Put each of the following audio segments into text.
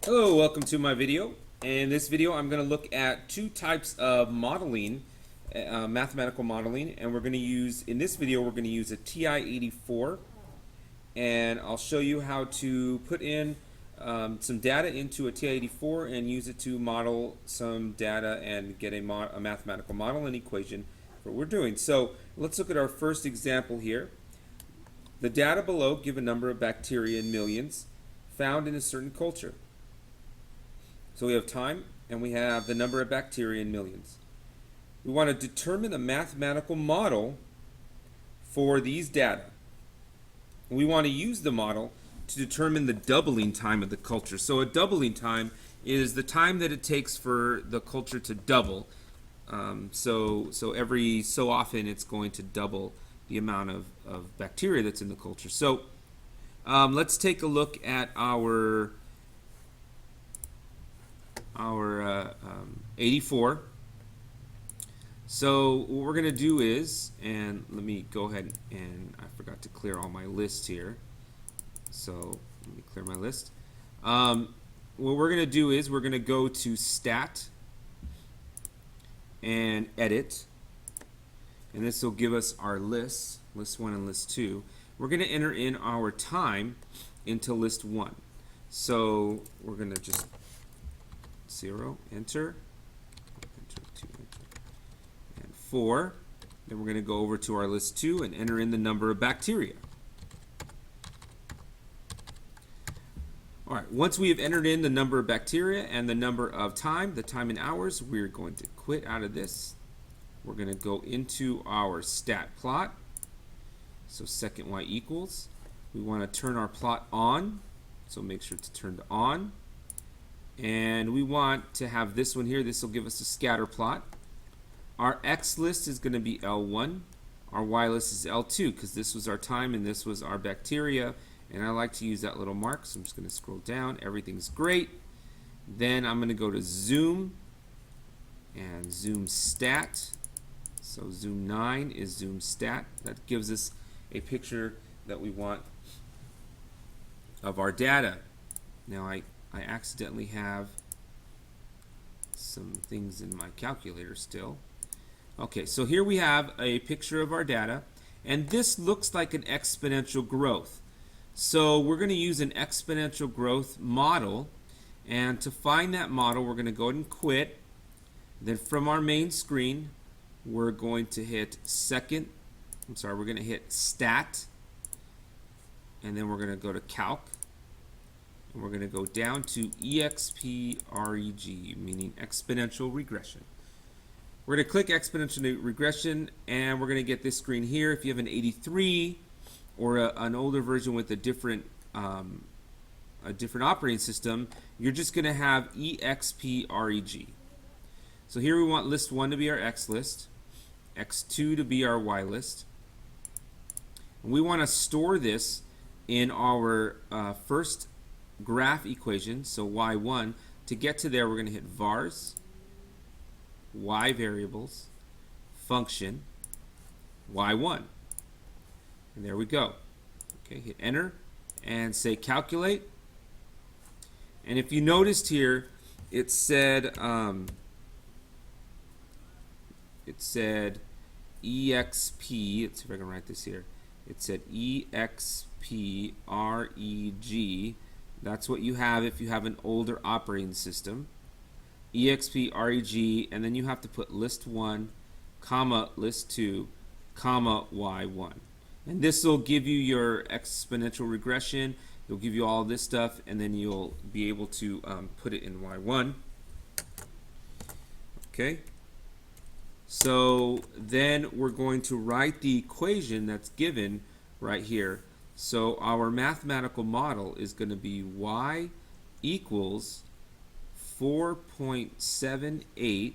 Hello, welcome to my video. In this video, I'm going to look at two types of modeling, mathematical modeling, and in this video, we're going to use a TI-84, and I'll show you how to put in some data into a TI-84 and use it to model some data and get a mathematical model and equation for what we're doing. So let's look at our first example here. The data below give a number of bacteria in millions found in a certain culture. So we have time and we have the number of bacteria in millions. We want to determine a mathematical model for these data. We want to use the model to determine the doubling time of the culture. So a doubling time is the time that it takes for the culture to double. So every so often it's going to double the amount of bacteria that's in the culture. So let's take a look at our 84. So what we're going to do is, and let me go ahead and I forgot to clear all my lists here. So let me clear my list. What we're going to do is we're going to go to Stat and Edit. And this will give us our lists, List 1 and List 2. We're going to enter in our time into List 1. So we're going to just 0, enter, 2, enter, and 4. Then we're going to go over to our list 2 and enter in the number of bacteria. All right, once we have entered in the number of bacteria and the number of time, the time in hours, we're going to quit out of this. We're going to go into our stat plot. So second y equals. We want to turn our plot on, so make sure it's turned on. And we want to have this one here. This will give us a scatter plot. Our x list is going to be L1. Our y list is L2 because this was our time and this was our bacteria. And I like to use that little mark, so I'm just going to scroll down. Everything's great. Then I'm going to go to zoom and zoom stat. So zoom 9 is zoom stat. That gives us a picture that we want of our data. Now I accidentally have some things in my calculator still. Okay, so here we have a picture of our data, and this looks like an exponential growth. So we're going to use an exponential growth model, and to find that model, we're going to go ahead and quit. Then from our main screen, we're going to hit we're going to hit Stat, and then we're going to go to Calc. And we're going to go down to EXPREG, meaning exponential regression. We're going to click exponential regression, and we're going to get this screen here. If you have an 83 or an older version with a different operating system, you're just going to have EXPREG. So here we want list 1 to be our X list, X2 to be our Y list. And we want to store this in our first graph equation, so y1. To get to there, we're going to hit vars, y variables, function, y1. And there we go. Okay, hit enter and say calculate. And if you noticed here, it said exp, let's see if I can write this here. It said expreg. That's what you have if you have an older operating system. expreg, and then you have to put list 1, comma, list 2, comma, y1. And this will give you your exponential regression. It'll give you all this stuff, and then you'll be able to put it in y1. Okay. So then we're going to write the equation that's given right here. So our mathematical model is going to be y equals 4.78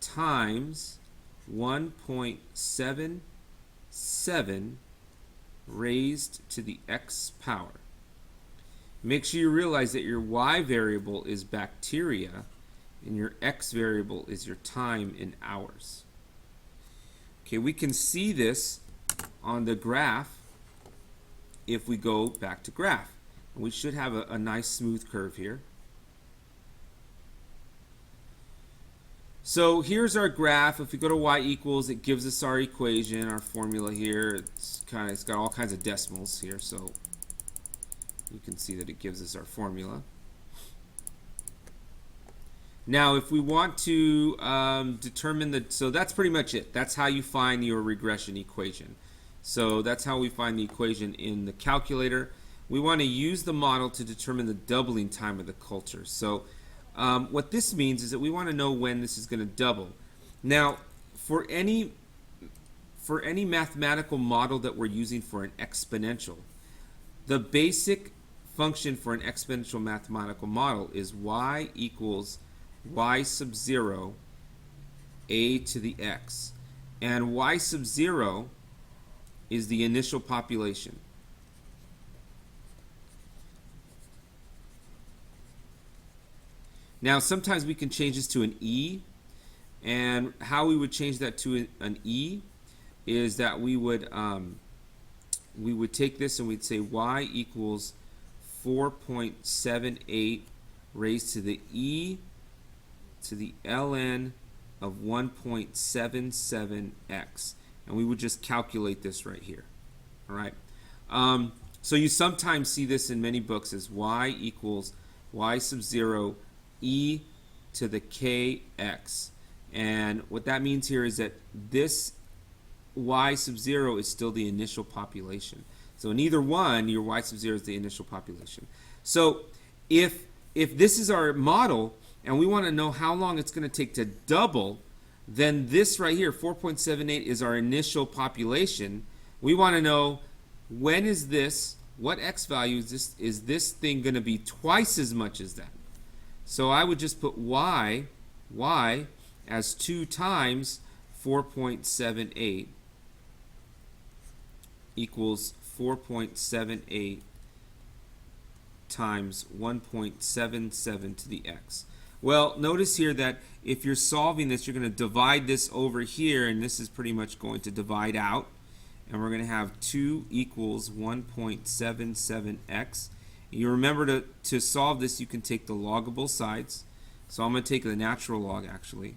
times 1.77 raised to the x power. Make sure you realize that your y variable is bacteria and your x variable is your time in hours. Okay, we can see this on the graph if we go back to graph. And we should have a nice smooth curve here. So here's our graph. If we go to y equals, it gives us our equation, our formula here. It's got all kinds of decimals here, so you can see that it gives us our formula. Now, if we want to determine so that's pretty much it. That's how you find your regression equation. So that's how we find the equation in the calculator. We want to use the model to determine the doubling time of the culture. So what this means is that we want to know when this is going to double. Now, for any mathematical model that we're using for an exponential, the basic function for an exponential mathematical model is y equals y sub 0 a to the x. And y sub 0 is the initial population. Now, sometimes we can change this to an e, and how we would change that to an e is that we would take this and we'd say y equals 4.78 raised to the e to the ln of 1.77x, and we would just calculate this right here. All right. So you sometimes see this in many books as y equals y sub 0 e to the kx, and what that means here is that this y sub 0 is still the initial population. So in either one, your y sub 0 is the initial population. So if this is our model and we want to know how long it's going to take to double, then this right here, 4.78, is our initial population. We want to know when is this, what x value is this thing going to be twice as much as that. So I would just put y as 2 times 4.78 equals 4.78 times 1.77 to the x. Well, notice here that if you're solving this, you're going to divide this over here, and this is pretty much going to divide out, and we're going to have 2 equals 1.77x. You remember to solve this, you can take the log of both sides. So I'm going to take the natural log, actually.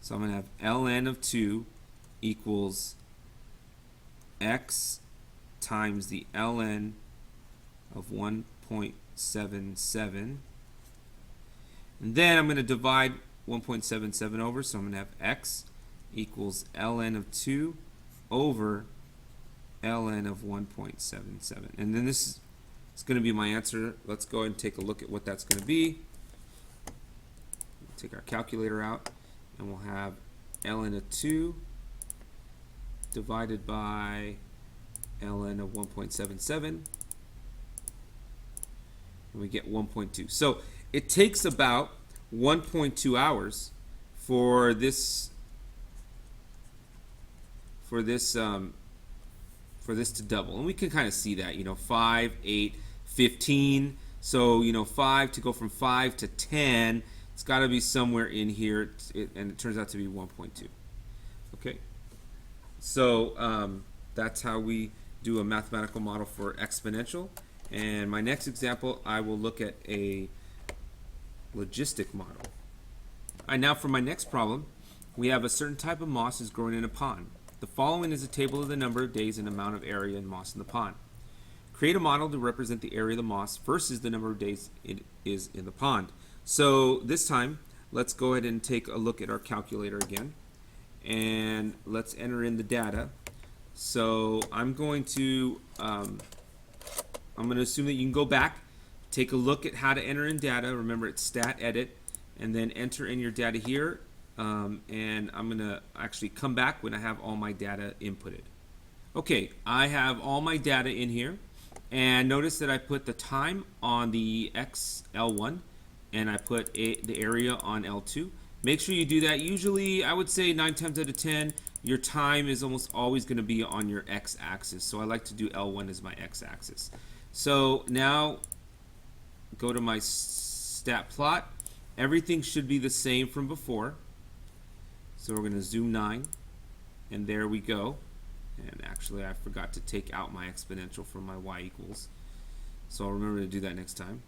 So I'm going to have ln of 2 equals x times the ln of 1.77. And then I'm going to divide 1.77 over, so I'm going to have x equals ln of 2 over ln of 1.77. And then this is going to be my answer. Let's go ahead and take a look at what that's going to be. Take our calculator out, and we'll have ln of 2 divided by ln of 1.77, and we get 1.2. So it takes about 1.2 hours for this to double, and we can kind of see that, 5, 8, 15. So 5 to go from 5 to 10, it's got to be somewhere in here, and it turns out to be 1.2. Okay, so that's how we do a mathematical model for exponential. And my next example, I will look at a logistic model. All right, now for my next problem, we have a certain type of moss is growing in a pond. The following is a table of the number of days and amount of area and moss in the pond. Create a model to represent the area of the moss versus the number of days it is in the pond. So this time, let's go ahead and take a look at our calculator again, and let's enter in the data. So I'm going to assume that you can go back, take a look at how to enter in data. Remember, it's stat edit, and then enter in your data here. And I'm going to actually come back when I have all my data inputted. Okay, I have all my data in here, and notice that I put the time on the X L1, and I put the area on L2. Make sure you do that. Usually, I would say 9 times out of 10, your time is almost always going to be on your x-axis. So I like to do L1 as my x-axis. So now, go to my stat plot. Everything should be the same from before. So we're going to zoom 9, and there we go. And actually, I forgot to take out my exponential from my y equals. So I'll remember to do that next time.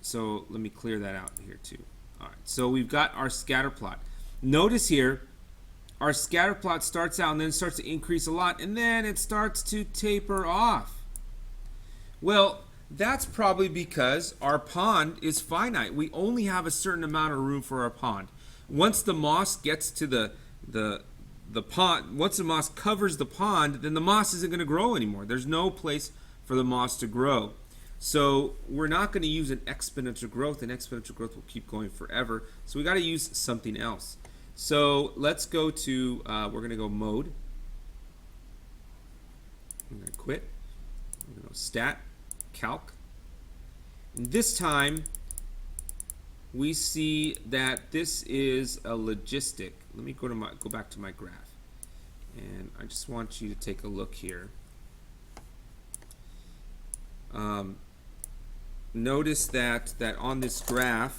So let me clear that out here too. All right, so we've got our scatter plot. Notice here, our scatter plot starts out and then starts to increase a lot, and then it starts to taper off. Well, that's probably because our pond is finite. We only have a certain amount of room for our pond. Once the moss gets to the pond, once the moss covers the pond, then the moss isn't going to grow anymore. There's no place for the moss to grow. So we're not going to use an exponential growth, and exponential growth will keep going forever. So we got to use something else. So let's go to, we're going to go mode. I'm going to quit. I'm going to go stat, calc. And this time, we see that this is a logistic. Let me go back to my graph. And I just want you to take a look here. Notice that on this graph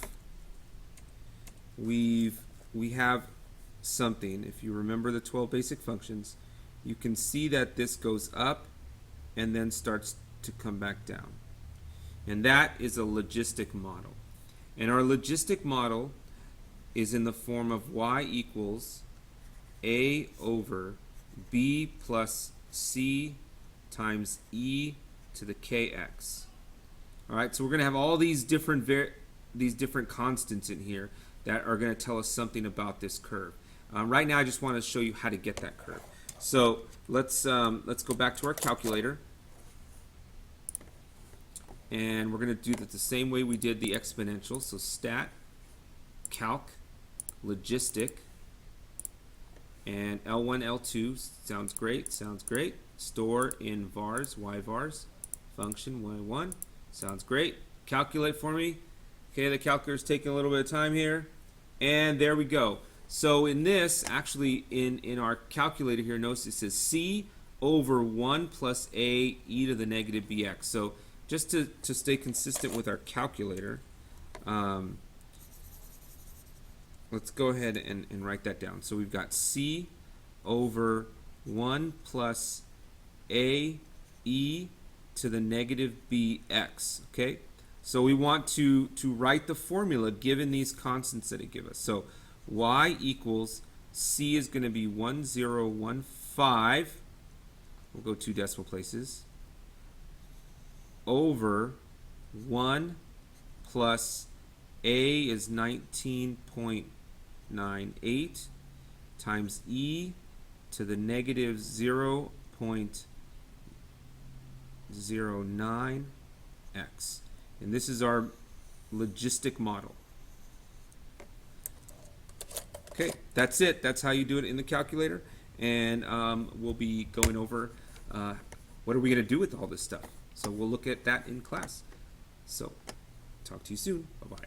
we have something. If you remember the 12 basic functions, you can see that this goes up and then starts to come back down. And that is a logistic model. And our logistic model is in the form of y equals a over b plus c times e to the kx. All right, so we're going to have all these different constants in here that are going to tell us something about this curve. Right now, I just want to show you how to get that curve. So let's go back to our calculator, and we're going to do that the same way we did the exponential. So stat, calc, logistic, and L1, L2 sounds great. Sounds great. Store in vars, y vars, function y1. Sounds great. Calculate for me. Okay, the calculator's taking a little bit of time here. And there we go. So in this, actually in our calculator here, notice it says c over 1 plus a e to the negative bx. So just to stay consistent with our calculator, let's go ahead and write that down. So we've got c over 1 plus a e to the negative bx. Okay, so we want to write the formula given these constants that it gives us. So y equals c is going to be 1015. We'll go 2 decimal places over 1 plus a is 19.98 times e to the negative 0.09x, and this is our logistic model. Okay, that's it. That's how you do it in the calculator, and we'll be going over what are we going to do with all this stuff. So we'll look at that in class. So talk to you soon. Bye-bye.